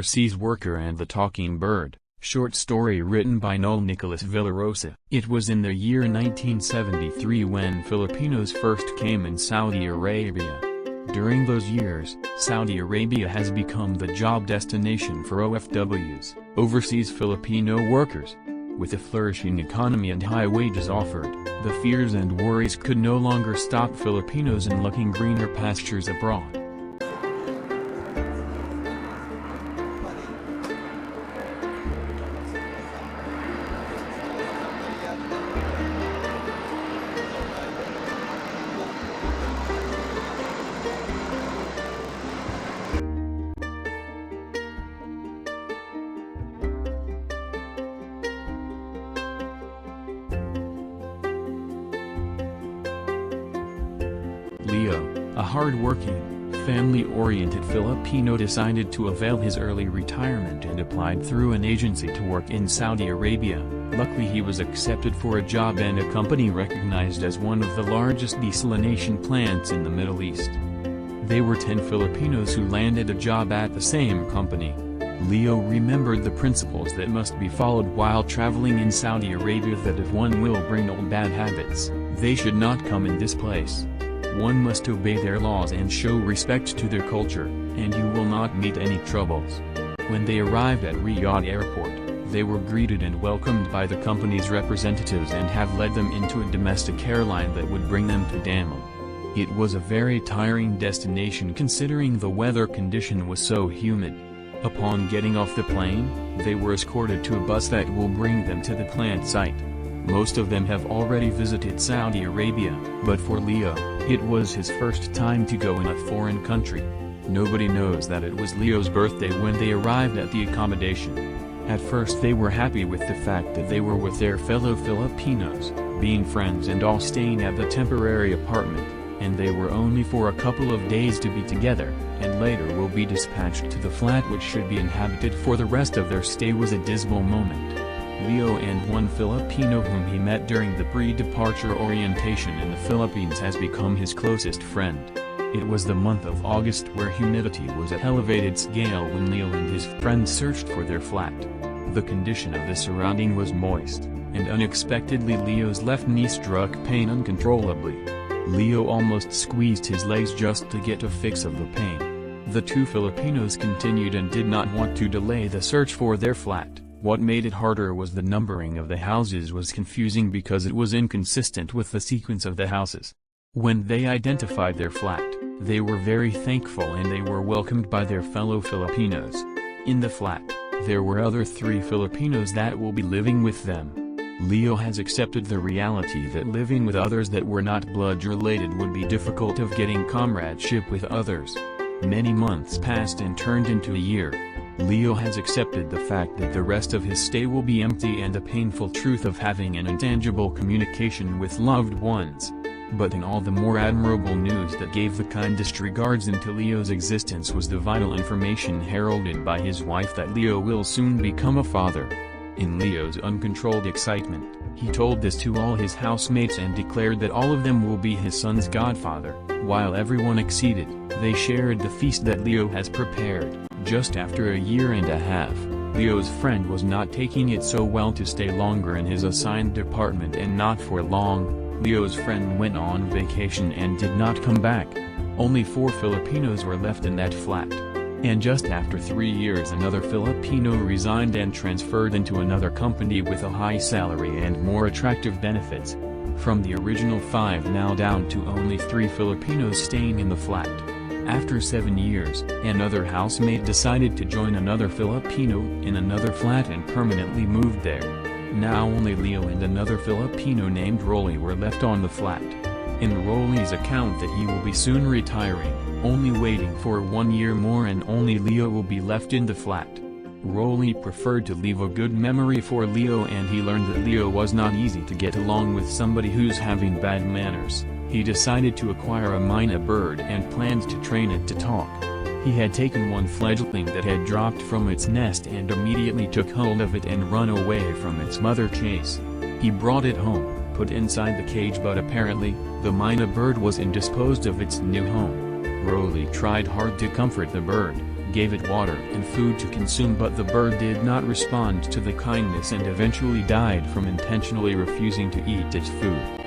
overseas worker and the talking bird. Short story written by Noel Villarosa. It was in the year 1973 when Filipinos first came in Saudi Arabia. During those years, Saudi Arabia has become the job destination for OFWs, overseas Filipino workers. With a flourishing economy and high wages offered, the fears and worries could no longer stop Filipinos in looking greener pastures abroad. Leo, a hard-working, family-oriented Filipino, decided to avail his early retirement and applied through an agency to work in Saudi Arabia. Luckily he was accepted for a job in a company recognized as one of the largest desalination plants in the Middle East. There were 10 Filipinos who landed a job at the same company. Leo remembered the principles that must be followed while traveling in Saudi Arabia, that if one will bring old bad habits, they should not come in this place. One must obey their laws and show respect to their culture, and you will not meet any troubles. When they arrived at Riyadh Airport, they were greeted and welcomed by the company's representatives and have led them into a domestic airline that would bring them to Dammam. It was a very tiring destination considering the weather condition was so humid. Upon getting off the plane, they were escorted to a bus that will bring them to the plant site. Most of them have already visited Saudi Arabia, but for Leo, it was his first time to go in a foreign country. Nobody knows that it was Leo's birthday when they arrived at the accommodation. At first they were happy with the fact that they were with their fellow Filipinos, being friends and all staying at the temporary apartment, and they were only for a couple of days to be together, and later will be dispatched to the flat which should be inhabited for the rest of their stay. Was a dismal moment. Leo and one Filipino whom he met during the pre-departure orientation in the Philippines has become his closest friend. It was the month of August where humidity was at elevated scale when Leo and his friend searched for their flat. The condition of the surrounding was moist, and unexpectedly Leo's left knee struck pain uncontrollably. Leo almost squeezed his legs just to get a fix of the pain. The two Filipinos continued and did not want to delay the search for their flat. What made it harder was the numbering of the houses was confusing because it was inconsistent with the sequence of the houses. When they identified their flat, they were very thankful and they were welcomed by their fellow Filipinos. In the flat, there were other 3 Filipinos that will be living with them. Leo has accepted the reality that living with others that were not blood-related would be difficult, of getting comradeship with others. Many months passed and turned into a year. Leo has accepted the fact that the rest of his stay will be empty and the painful truth of having an intangible communication with loved ones. But in all the more admirable news that gave the kindest regards into Leo's existence was the vital information heralded by his wife that Leo will soon become a father. In Leo's uncontrolled excitement, he told this to all his housemates and declared that all of them will be his son's godfather. While everyone acceded, they shared the feast that Leo has prepared. Just after a year and a half, Leo's friend was not taking it so well to stay longer in his assigned apartment, and not for long, Leo's friend went on vacation and did not come back. Only 4 Filipinos were left in that flat. And just after 3 years another Filipino resigned and transferred into another company with a high salary and more attractive benefits. From the original 5 now down to only 3 Filipinos staying in the flat. After 7 years, another housemate decided to join another Filipino in another flat and permanently moved there. Now only Leo and another Filipino named Rolly were left on the flat. In Rolly's account that he will be soon retiring, only waiting for 1 year more, and only Leo will be left in the flat. Rolly preferred to leave a good memory for Leo, and he learned that Leo was not easy to get along with somebody who's having bad manners. He decided to acquire a mynah bird and planned to train it to talk. He had taken one fledgling that had dropped from its nest and immediately took hold of it and run away from its mother chase. He brought it home, put inside the cage, but apparently, the mynah bird was indisposed of its new home. Rolly tried hard to comfort the bird, gave it water and food to consume, but the bird did not respond to the kindness and eventually died from intentionally refusing to eat its food.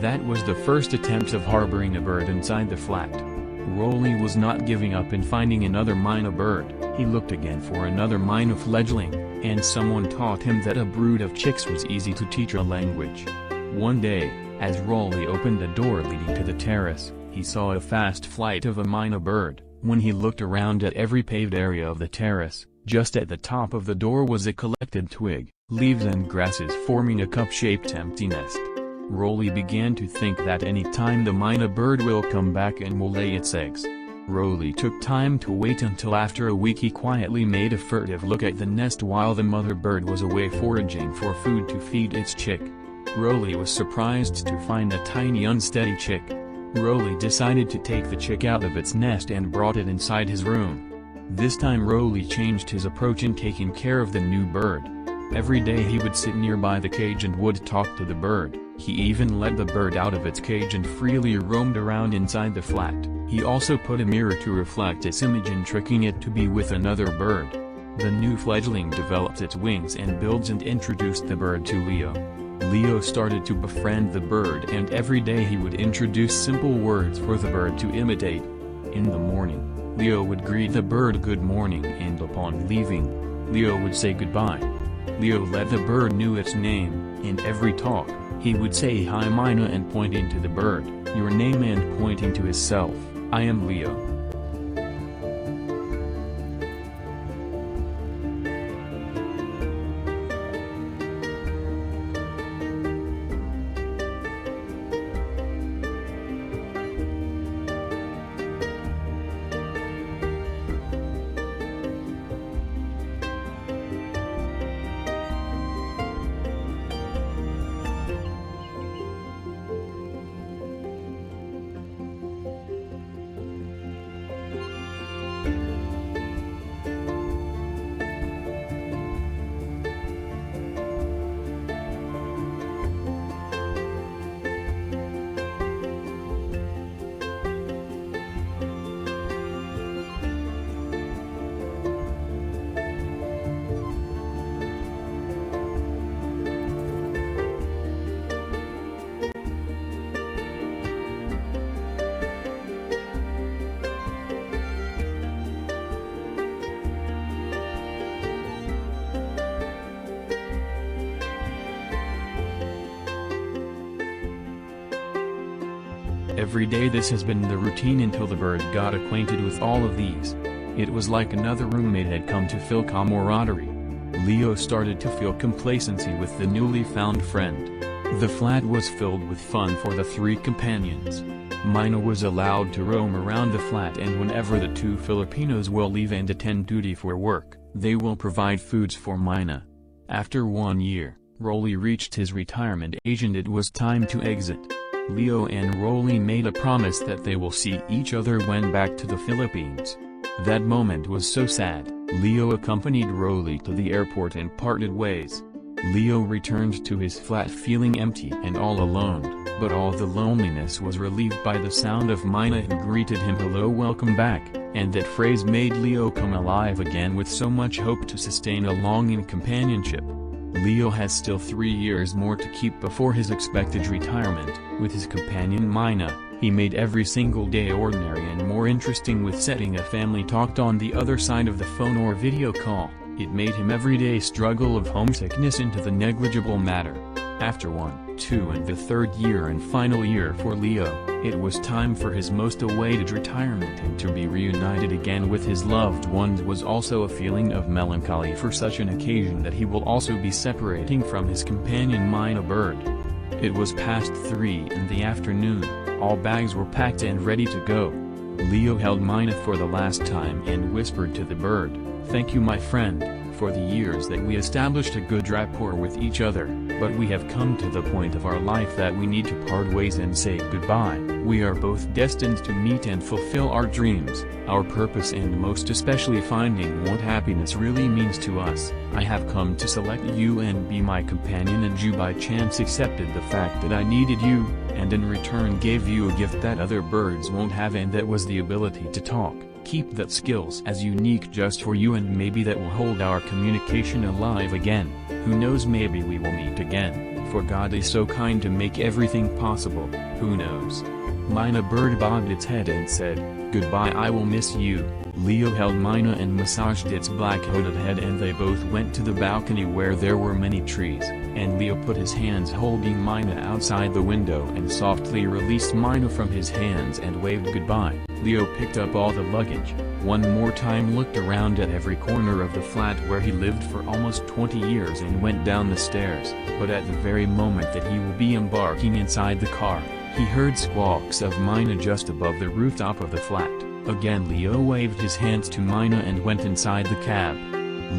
That was the first attempt of harboring a bird inside the flat. Rolly was not giving up in finding another mynah bird. He looked again for another mynah fledgling, and someone taught him that a brood of chicks was easy to teach a language. One day, as Rolly opened the door leading to the terrace, he saw a fast flight of a mynah bird. When he looked around at every paved area of the terrace, just at the top of the door was a collected twig, leaves and grasses forming a cup-shaped empty nest. Rolly began to think that any time the mynah bird will come back and will lay its eggs. Rolly took time to wait until after a week. He quietly made a furtive look at the nest while the mother bird was away foraging for food to feed its chick. Rolly was surprised to find a tiny unsteady chick. Rolly decided to take the chick out of its nest and brought it inside his room. This time Rolly changed his approach in taking care of the new bird. Every day he would sit nearby the cage and would talk to the bird. He even let the bird out of its cage and freely roamed around inside the flat. He also put a mirror to reflect its image and tricking it to be with another bird. The new fledgling developed its wings and bills and introduced the bird to Leo. Leo started to befriend the bird, and every day he would introduce simple words for the bird to imitate. In the morning, Leo would greet the bird good morning, and upon leaving, Leo would say goodbye. Leo let the bird know its name. In every talk, he would say hi mynah and pointing to the bird, your name, and pointing to himself, I am Leo. Every day this has been the routine until the bird got acquainted with all of these. It was like another roommate had come to feel camaraderie. Leo started to feel complacency with the newly found friend. The flat was filled with fun for the three companions. Mina was allowed to roam around the flat, and whenever the two Filipinos will leave and attend duty for work, they will provide foods for Mina. After 1 year, Rolly reached his retirement age and it was time to exit. Leo and Rolly made a promise that they will see each other when back to the Philippines. That moment was so sad. Leo accompanied Rolly to the airport and parted ways. Leo returned to his flat feeling empty and all alone, but all the loneliness was relieved by the sound of Mina who greeted him, hello, welcome back, and that phrase made Leo come alive again with so much hope to sustain a longing companionship. Leo has still 3 years more to keep before his expected retirement. With his companion Mina, he made every single day ordinary and more interesting with setting a family talked on the other side of the phone or video call. It made him everyday struggle of homesickness into the negligible matter. After 1, 2 and the 3rd year and final year for Leo, it was time for his most awaited retirement, and to be reunited again with his loved ones was also a feeling of melancholy for such an occasion that he will also be separating from his companion Mina bird. It was past 3 in the afternoon, all bags were packed and ready to go. Leo held Mina for the last time and whispered to the bird, thank you my friend, for the years that we established a good rapport with each other, but we have come to the point of our life that we need to part ways and say goodbye. We are both destined to meet and fulfill our dreams, our purpose, and most especially finding what happiness really means to us. I have come to select you and be my companion, and you by chance accepted the fact that I needed you, and in return gave you a gift that other birds won't have, and that was the ability to talk. Keep that skills as unique just for you, and maybe that will hold our communication alive again. Who knows, maybe we will meet again, for God is so kind to make everything possible. Who knows? Mina bird bobbed its head and said, "Goodbye, I will miss you." Leo held Mina and massaged its black hooded head, and they both went to the balcony where there were many trees, and Leo put his hands holding Mina outside the window and softly released Mina from his hands and waved goodbye. Leo picked up all the luggage, one more time looked around at every corner of the flat where he lived for almost 20 years and went down the stairs, but at the very moment that he will be embarking inside the car, he heard squawks of Mina just above the rooftop of the flat. Again Leo waved his hands to Mina and went inside the cab.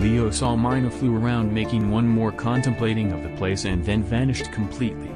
Leo saw Mina flew around making one more contemplating of the place and then vanished completely.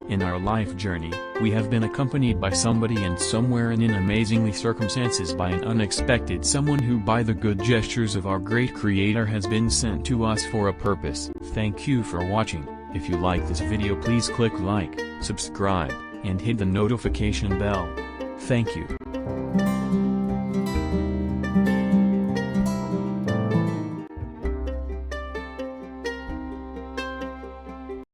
In our life journey, we have been accompanied by somebody and somewhere, and in amazingly circumstances by an unexpected someone who by the good gestures of our great Creator has been sent to us for a purpose. Thank you for watching. If you like this video, please click like, subscribe, and hit the notification bell. Thank you.